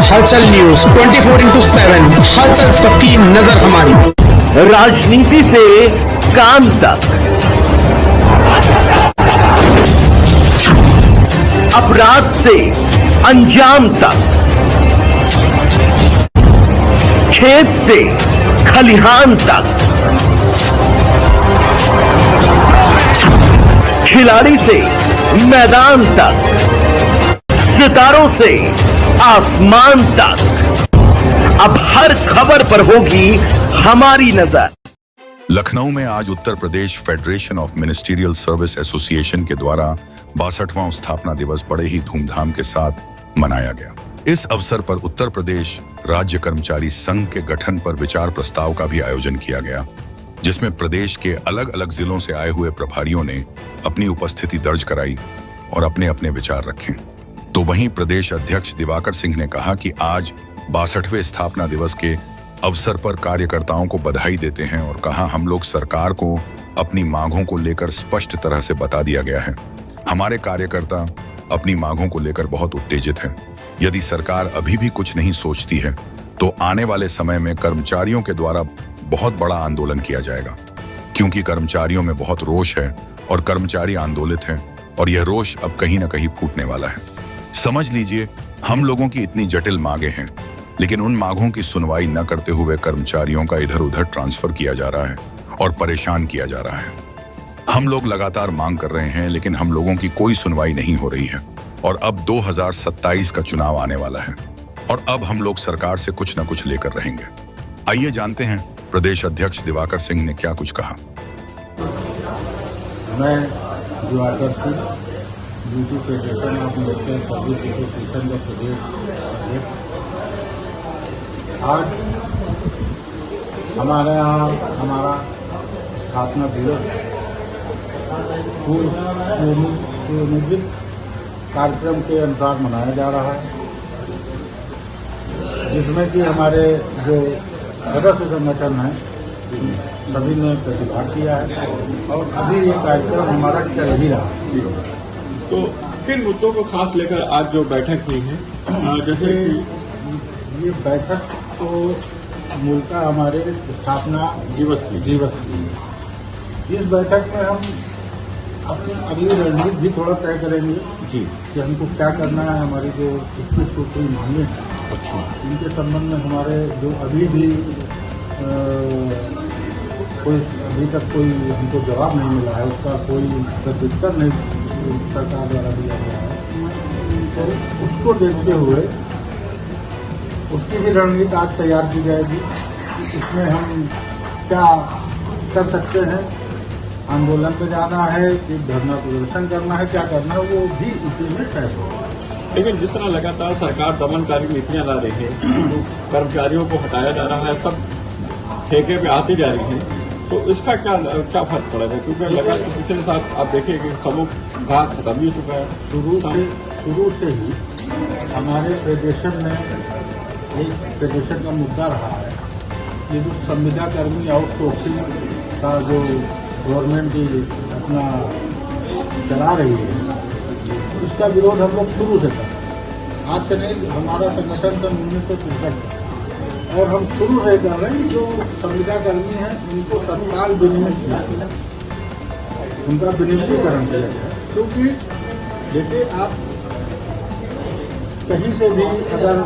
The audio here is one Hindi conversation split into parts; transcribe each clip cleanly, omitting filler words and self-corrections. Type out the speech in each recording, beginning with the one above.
हलचल न्यूज 24/7, हलचल सबकी नजर हमारी। राजनीति से काम तक, अपराध से अंजाम तक, खेत से खलिहान तक, खिलाड़ी से मैदान तक, सितारों से आसमान तक, अब हर खबर पर होगी हमारी नजर। लखनऊ में आज Uttar Pradesh federation of ministerial service association के द्वारा 62वां स्थापना दिवस बड़े ही धूमधाम के साथ मनाया गया। इस अवसर पर उत्तर प्रदेश राज्य कर्मचारी संघ के गठन पर विचार प्रस्ताव का भी आयोजन किया गया, जिसमें प्रदेश के अलग अलग जिलों से आए हुए प्रभारियों ने अपनी उपस्थिति दर्ज कराई और अपने अपने विचार रखे। तो वहीं प्रदेश अध्यक्ष दिवाकर सिंह ने कहा कि आज 62वें स्थापना दिवस के अवसर पर कार्यकर्ताओं को बधाई देते हैं और कहा, हम लोग सरकार को अपनी मांगों को लेकर स्पष्ट तरह से बता दिया गया है। हमारे कार्यकर्ता अपनी मांगों को लेकर बहुत उत्तेजित हैं। यदि सरकार अभी भी कुछ नहीं सोचती है तो आने वाले समय में कर्मचारियों के द्वारा बहुत बड़ा आंदोलन किया जाएगा, क्योंकि कर्मचारियों में बहुत रोष है और कर्मचारी आंदोलित हैं और यह रोष अब कहीं ना कहीं फूटने वाला है। समझ लीजिए, हम लोगों की इतनी जटिल मांगे हैं, लेकिन उन मांगों की सुनवाई न करते हुए कर्मचारियों का इधर उधर ट्रांसफर किया जा रहा है और परेशान किया जा रहा है। हम लोग लगातार मांग कर रहे हैं, लेकिन हम लोगों की कोई सुनवाई नहीं हो रही है और अब 2027 का चुनाव आने वाला है और अब हम लोग सरकार से कुछ न कुछ लेकर रहेंगे। आइए जानते हैं प्रदेश अध्यक्ष दिवाकर सिंह ने क्या कुछ कहा। मैं Diwakar Singh, duty federation of ministerial service association का प्रदेश अध्यक्ष। आज हमारे यहाँ हमारा स्थापना दिवस सुनियोजित कार्यक्रम के अनुसार मनाया जा रहा है, जिसमें कि हमारे जो सदस्य संगठन हैं सभी ने प्रतिभाग किया है और अभी ये कार्यक्रम हमारा चल ही रहा है। तो किन मुद्दों को खास लेकर आज जो बैठक हुई है, जैसे ये बैठक तो मूलतः हमारे स्थापना दिवस की इस बैठक में हम अपनी अगली रणनीति भी थोड़ा तय करेंगे जी, कि हमको क्या करना है। हमारी जो 21 सूत्री मांगे हैं, अच्छा, इनके संबंध में हमारे जो अभी तक कोई हमको जवाब नहीं मिला है, उसका कोई प्रत्युत्तर नहीं सरकार द्वारा दिया गया है, तो उसको देखते हुए उसकी भी रणनीति आज तैयार की जाएगी। इसमें हम क्या कर सकते हैं, आंदोलन पे जाना है कि धरना प्रदर्शन करना है, क्या करना है, वो भी इसी में तय होगा। लेकिन जिस तरह लगातार सरकार दमनकारी नीतियां ला रही है, तो कर्मचारियों को हटाया जा रहा है, सब ठेके पे आती जा रही है, तो इसका क्या फर्क पड़ेगा? क्योंकि लगातार पिछले साथ आप देखिए कि समूह घात खत्म भी हो चुका है। शुरू से ही हमारे फेडरेशन में एक फेडरेशन का मुद्दा रहा है, ये जो संविदा कर्मी आउटसोर्सिंग का जो गवर्नमेंट अपना चला रही है, उसका विरोध हम लोग शुरू से कर रहे हैं। आज से नहीं, हमारा संगठन सन 1963 और हम शुरू से कर रहे हैं। जो संविदा कर्मी हैं उनको तत्काल विनियमित किया गया, उनका विनियमितीकरण किया गया, क्योंकि देखिए आप कहीं से भी अगर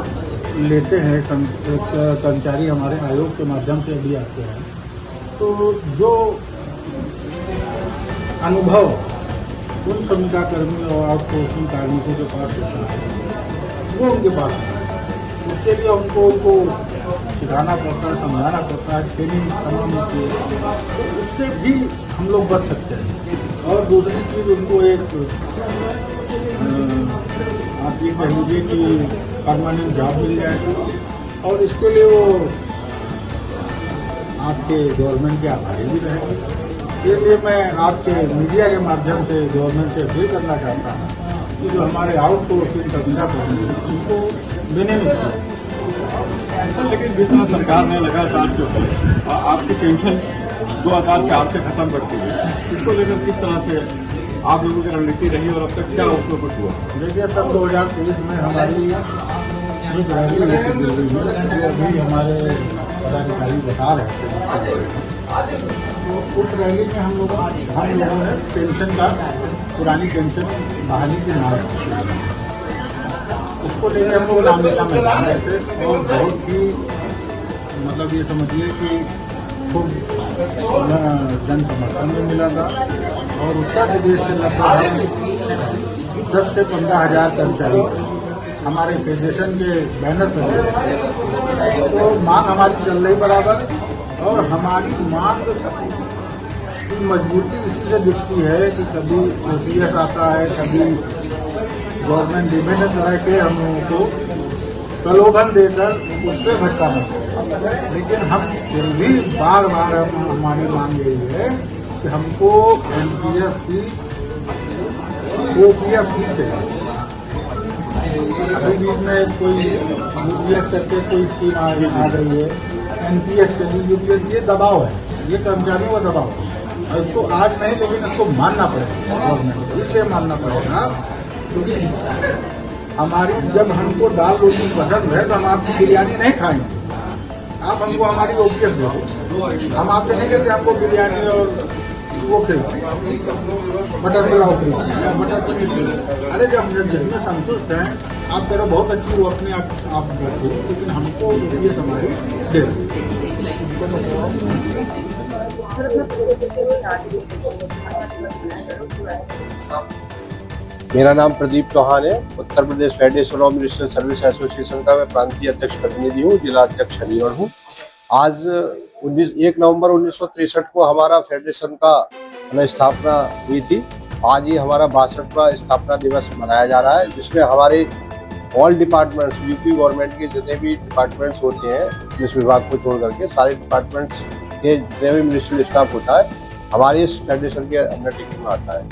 लेते हैं, कर्मचारी हमारे आयोग के माध्यम से भी आते हैं, तो जो अनुभव उन संविदा कर्मी और आउटसोर्सिंग कार्मिकों के पास होता है, वो उनके पास है। उसके लिए उनको सिखाना पड़ता है, समझाना पड़ता है, ट्रेनिंग तमाम होती है, तो उससे भी हम लोग बच सकते हैं। और दूसरी चीज़, उनको एक आप ये कह लीजिए कि परमानेंट जॉब मिल जाएगा और इसके लिए वो आपके गवर्नमेंट के आभारी भी रहेंगे। इसलिए मैं आपके मीडिया के माध्यम से गवर्नमेंट से अपील करना चाहता हूँ कि जो हमारे आउटसोर्सिंग संविदा कर्मी हैं उनको विनियमित करें। लेकिन जिस तरह सरकार ने लगातार जो है आपकी पेंशन 2004 से खत्म करती है, इसको लेकर किस तरह से आप लोगों की रणनीति रही और अब तक क्या उसमें कुछ हुआ? देखिए, तब 2023 में हमारी एक रैली होती दिल्ली में, जो अभी हमारे पदाधिकारी बता रहे थे। तो उस रैली में हम लोगों ने पेंशन का, पुरानी पेंशन बहाली की मांग की। उसको लेकर हम लोग रामलीला में जा रहे थे और बहुत ही मतलब ये समझिए कि खूब जन समर्थन भी मिला था। और उत्तर प्रदेश से लगभग 10 से 15 हज़ार कर्मचारी हमारे फेडरेशन के बैनर पर। तो मांग हमारी चल रही बराबर, और हमारी मांग की मजबूती इसी से दिखती है कि कभी ओपीएस आता है, कभी गवर्नमेंट विभिन्न तरह के हम लोगों को प्रलोभन देकर उससे भटकाना। लेकिन हम फिर भी बार बार हमारी मांग यही है कि हमको एनपीएस की ओपीएस की चाहिए। अभी बीच में कोई यूपीएस करके कोई स्कीम आ रही है, एनपीएस चली, यूपीएस, ये दबाव है, ये कर्मचारियों का दबाव है। और इसको आज नहीं, लेकिन इसको मानना पड़ेगा गवर्नमेंट को। इसलिए मानना पड़ेगा क्योंकि हमारी, जब हमको दाल रोटी पसंद है तो हम आपकी बिरयानी नहीं खाएंगे। आप हमको हमारी ओपीएस दे दो, हम आपसे नहीं कहते हमको बिरयानी और वो खिलाओ, बटर पुलाव खिलाओ या बटर पनीर खिलाओ। अरे जब हम जिसमें संतुष्ट हैं, आप करो बहुत अच्छी, वो अपने आप बैठे, लेकिन हमको ओपीएस हमारी दे दो। मेरा नाम प्रदीप चौहान है। Uttar Pradesh federation of ministerial service association का मैं प्रांतीय अध्यक्ष प्रतिनिधि हूँ, जिला अध्यक्ष शनिवार हूँ। आज 1 नवंबर 1963 को हमारा फेडरेशन का स्थापना हुई थी। आज ये हमारा 62वां स्थापना दिवस मनाया जा रहा है, जिसमें हमारे ऑल डिपार्टमेंट्स, यूपी गवर्नमेंट के जितने भी डिपार्टमेंट्स होते हैं, जिस विभाग को छोड़ करके सारे डिपार्टमेंट्स के जितने भी मिनिस्ट्रियल स्टाफ होता है, हमारे इस फेडरेशन के अंडरटेकिंग में आता है।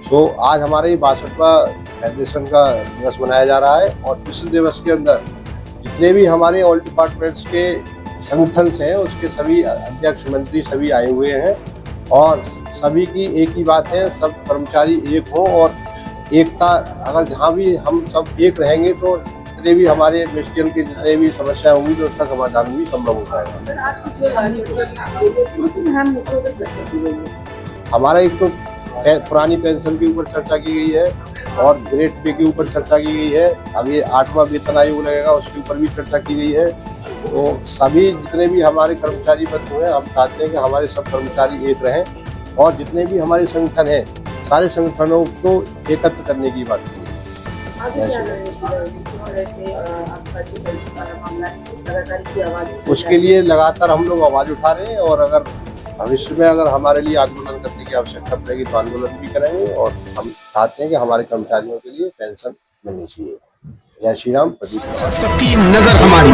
तो आज हमारे 62वां फेडरेशन का दिवस मनाया जा रहा है, और इस दिवस के अंदर जितने भी हमारे ऑल डिपार्टमेंट्स के संगठन हैं, उसके सभी अध्यक्ष, मंत्री सभी आए हुए हैं। और सभी की एक ही बात है, सब कर्मचारी एक हों, और एकता, अगर जहाँ भी हम सब एक रहेंगे तो जितने भी हमारे मिनिस्ट्रियल की जितने भी समस्याएं होंगी तो उसका समाधान भी संभव हो पाएगा। हमारा एक तो पुरानी पेंशन के ऊपर चर्चा की गई है, और ग्रेड पे के ऊपर चर्चा की गई है। अब ये 8वां वेतन आयोग लगेगा, उसके ऊपर भी चर्चा की गई है। तो सभी जितने भी हमारे कर्मचारी बंधु हैं, हम चाहते हैं कि हमारे सब कर्मचारी एक रहें, और जितने भी हमारे संगठन हैं, सारे संगठनों को एकत्र करने की बात की है। उसके लिए लगातार हम लोग आवाज उठा रहे हैं, और अगर भविष्य में अगर हमारे लिए आंदोलन करने की आवश्यकता पड़ेगी तो आंदोलन भी करेंगे। और हम चाहते हैं कि हमारे कर्मचारियों के लिए पेंशन मिलनी चाहिए। जय श्री राम। प्रदीप। सबकी नजर हमारी।